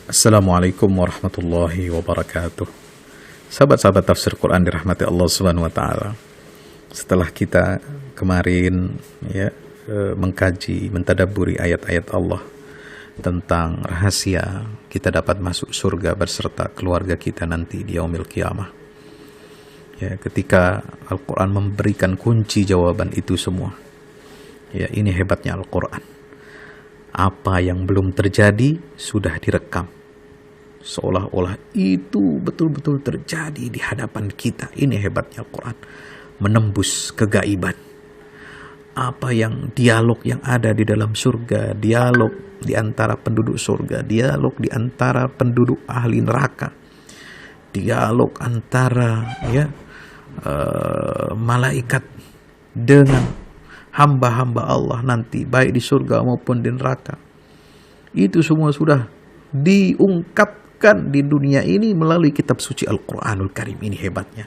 Assalamualaikum warahmatullahi wabarakatuh. Sahabat-sahabat tafsir Quran dirahmati Allah Subhanahu wa taala. Setelah kita kemarin mengkaji, mentadabburi ayat-ayat Allah tentang rahasia kita dapat masuk surga berserta keluarga kita nanti di yaumil qiyamah. Ya, ketika Al-Qur'an memberikan kunci jawaban itu semua. Ya, ini hebatnya Al-Qur'an. Apa yang belum terjadi sudah direkam. Seolah-olah itu betul-betul terjadi di hadapan kita. Ini hebatnya Al-Quran. Menembus kegaiban. Apa yang dialog yang ada di dalam surga, dialog di antara penduduk surga, dialog di antara penduduk ahli neraka, dialog antara malaikat dengan hamba-hamba Allah nanti, baik di surga maupun di neraka. Itu semua sudah diungkapkan di dunia ini melalui kitab suci Al-Quranul Karim. Ini hebatnya.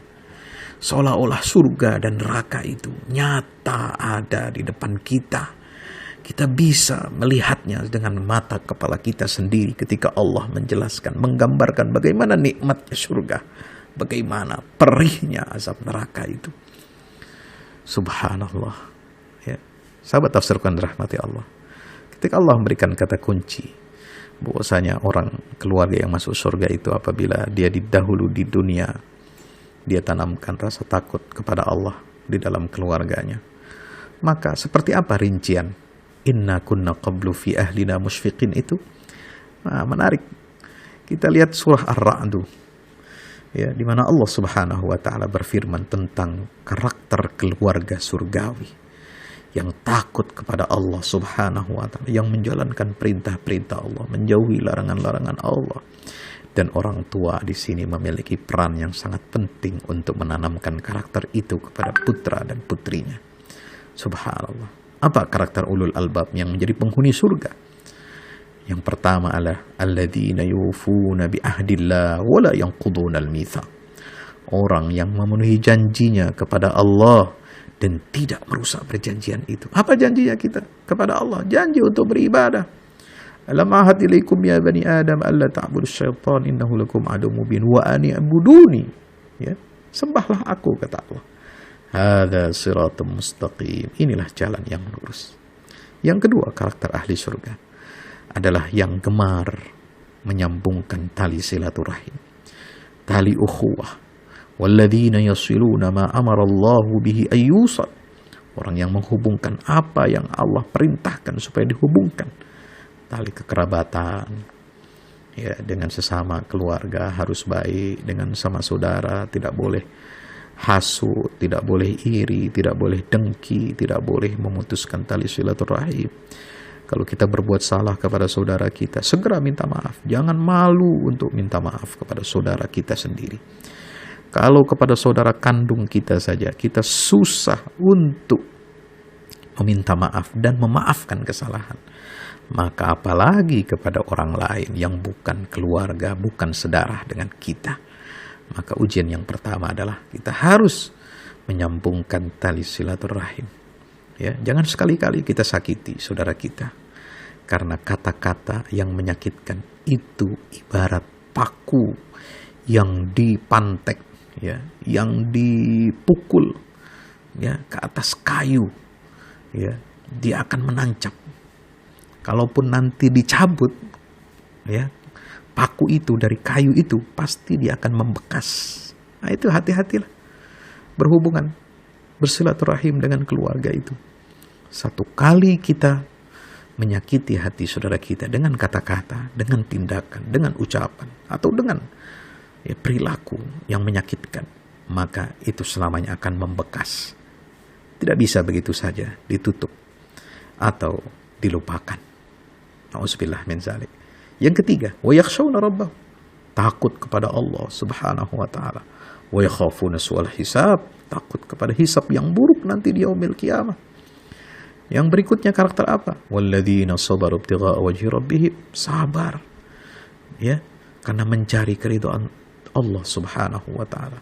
Seolah-olah surga dan neraka itu nyata ada di depan kita. Kita bisa melihatnya dengan mata kepala kita sendiri ketika Allah menjelaskan, menggambarkan bagaimana nikmatnya surga, bagaimana perihnya azab neraka itu. Subhanallah. Ya. Sahabat tafsirkan rahmati Allah. Ketika Allah memberikan kata kunci, bahwasanya orang keluarga yang masuk surga itu apabila dia didahulu di dunia, dia tanamkan rasa takut kepada Allah di dalam keluarganya. Maka seperti apa rincian inna kunna qablu fi ahlina musyfiqin itu? Nah, menarik. Kita lihat surah Ar-Ra'd. Ya, di mana Allah Subhanahu wa taala berfirman tentang karakter keluarga surgawi yang takut kepada Allah Subhanahu wa ta'ala, yang menjalankan perintah-perintah Allah, menjauhi larangan-larangan Allah. Dan orang tua di sini memiliki peran yang sangat penting untuk menanamkan karakter itu kepada putra dan putrinya. Subhanallah. Apa karakter ulul albab yang menjadi penghuni surga? Yang pertama adalah alladzina yufuna bi ahdillah wa la yanquduna al-mitsaq. Orang yang memenuhi janjinya kepada Allah dan tidak merusak perjanjian itu. Apa janjinya kita kepada Allah? Janji untuk beribadah. Alam ahad ilaikum ya bani Adam alla ta'budu syaitan innahu lakum aduwwun mubin wa an i'buduni. Ya, sembahlah aku kata Allah. Hadza siratum mustaqim. Inilah jalan yang lurus. Yang kedua, karakter ahli surga adalah yang gemar menyambungkan tali silaturahim, tali ukhuwah. Walladzina yasiluna ma amarallahu bihi ayyusal. Orang yang menghubungkan apa yang Allah perintahkan supaya dihubungkan. Tali kekerabatan. Ya, dengan sesama keluarga harus baik, dengan sama saudara tidak boleh hasud, tidak boleh iri, tidak boleh dengki, tidak boleh memutuskan tali silaturahim. Kalau kita berbuat salah kepada saudara kita, segera minta maaf. Jangan malu untuk minta maaf kepada saudara kita sendiri. Kalau kepada saudara kandung kita saja, kita susah untuk meminta maaf dan memaafkan kesalahan. Maka apalagi kepada orang lain yang bukan keluarga, bukan sedarah dengan kita. Maka ujian yang pertama adalah kita harus menyambungkan tali silaturahim. Ya, jangan sekali-kali kita sakiti saudara kita. Karena kata-kata yang menyakitkan itu ibarat paku yang dipantek, ya, yang dipukul, ya, ke atas kayu, ya, dia akan menancap. Kalaupun nanti dicabut, ya, paku itu dari kayu itu pasti dia akan membekas. Nah, itu hati-hatilah berhubungan, bersilaturahim dengan keluarga itu. Satu kali kita menyakiti hati saudara kita dengan kata-kata, dengan tindakan, dengan ucapan, atau dengan perilaku yang menyakitkan, maka itu selamanya akan membekas. Tidak bisa begitu saja ditutup atau dilupakan. Nauzubillah min zalik. Yang ketiga, wa yakhshawna rabbahum. Takut kepada Allah Subhanahu wa taala. Wa yakhafuna su'al hisab. Takut kepada hisab yang buruk nanti di yaumil qiyamah. Yang berikutnya karakter apa? Walladzina sabaru ibtigha'a wajhi rabbihim. Sabar. Ya, karena mencari keridhaan Allah Subhanahu wa ta'ala.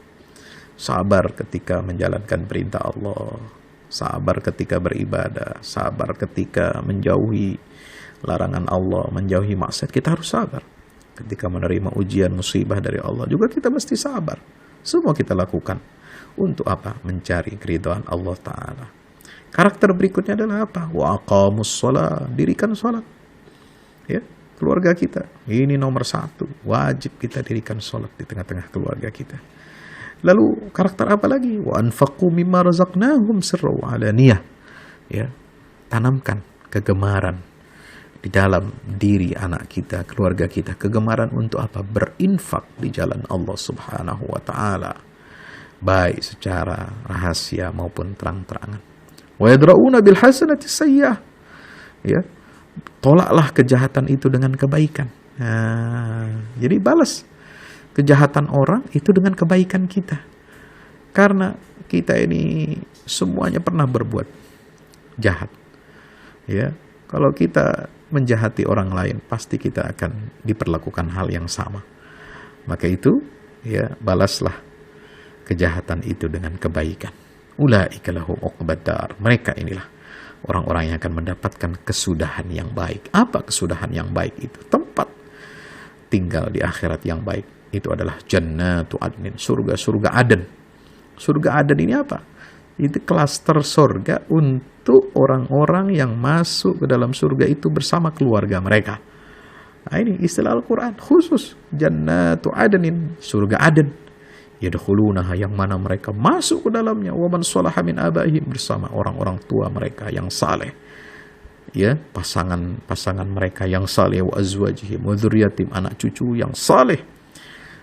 Sabar ketika menjalankan perintah Allah. Sabar ketika beribadah. Sabar ketika menjauhi larangan Allah, menjauhi maksiat. Kita harus sabar. ketika menerima ujian musibah dari Allah juga kita mesti sabar. Semua kita lakukan untuk apa? Mencari keridhaan Allah Ta'ala. Karakter berikutnya adalah apa? Wa aqamus shalah, dirikan salat. Ya, keluarga kita ini nomor 1, wajib kita dirikan salat di tengah-tengah keluarga kita. Lalu karakter apa lagi? Wa anfaqu mimma razaqnahum sirran wa alaniyah. Ya, tanamkan kegemaran di dalam diri anak kita, keluarga kita. Kegemaran untuk apa? Berinfak di jalan Allah Subhanahu wa Ta'ala, baik secara rahasia maupun terang-terangan. Wa yadra'una bil hasanati sayyi'ah. Ya, tolaklah kejahatan itu dengan kebaikan. Jadi balas kejahatan orang itu dengan kebaikan kita. Karena kita ini semuanya pernah berbuat jahat. Ya, kalau kita menjahati orang lain, pasti kita akan diperlakukan hal yang sama. Maka itu, ya, balaslah kejahatan itu dengan kebaikan. Ulaika lahum uqbad dar. Mereka inilah orang-orang yang akan mendapatkan kesudahan yang baik. Apa kesudahan yang baik itu? Tempat tinggal di akhirat yang baik. Itu adalah jannatu adnin, surga-surga Aden. Surga Aden ini apa? Itu klaster surga untuk orang-orang yang masuk ke dalam surga itu bersama keluarga mereka. Nah, ini istilah Al-Quran khusus. Jannatu adnin, surga Aden. Yadkhulunaha, yang mana mereka masuk ke dalamnya. Wa man shalaha min abaihim, bersama orang-orang tua mereka yang saleh. Ya, pasangan mereka yang saleh. Wa azwajihim wa dzurriyyatim, anak cucu yang saleh.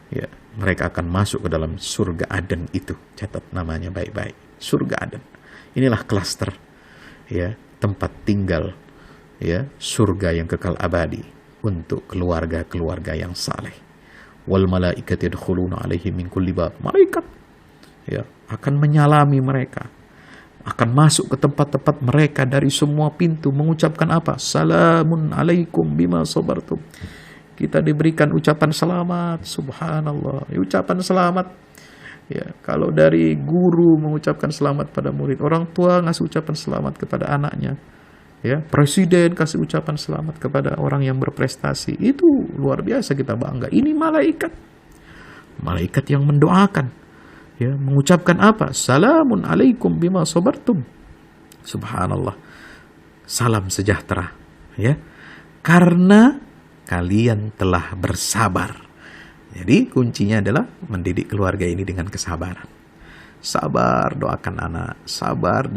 Ya, mereka akan masuk ke dalam surga Aden itu. Catat namanya baik-baik. Surga Aden. Inilah klaster, ya, tempat tinggal, ya, surga yang kekal abadi untuk keluarga-keluarga yang saleh. Wal malaikatu yadkhuluna alaihim min kulli bab. Malaikat, ya, akan menyalami mereka, akan masuk ke tempat-tempat mereka dari semua pintu, mengucapkan apa? Salamun alaikum bima sabartum. Kita diberikan ucapan selamat. Subhanallah, ucapan selamat. Ya, kalau dari guru mengucapkan selamat pada murid, orang tua ngasih ucapan selamat kepada anaknya, ya, presiden kasih ucapan selamat kepada orang yang berprestasi, itu luar biasa, kita bangga. Ini malaikat yang mendoakan, ya, mengucapkan apa? Salamun alaikum bima sabartum. Subhanallah, salam sejahtera, ya, karena kalian telah bersabar. Jadi kuncinya adalah mendidik keluarga ini dengan kesabaran. Sabar, doakan anak. Sabar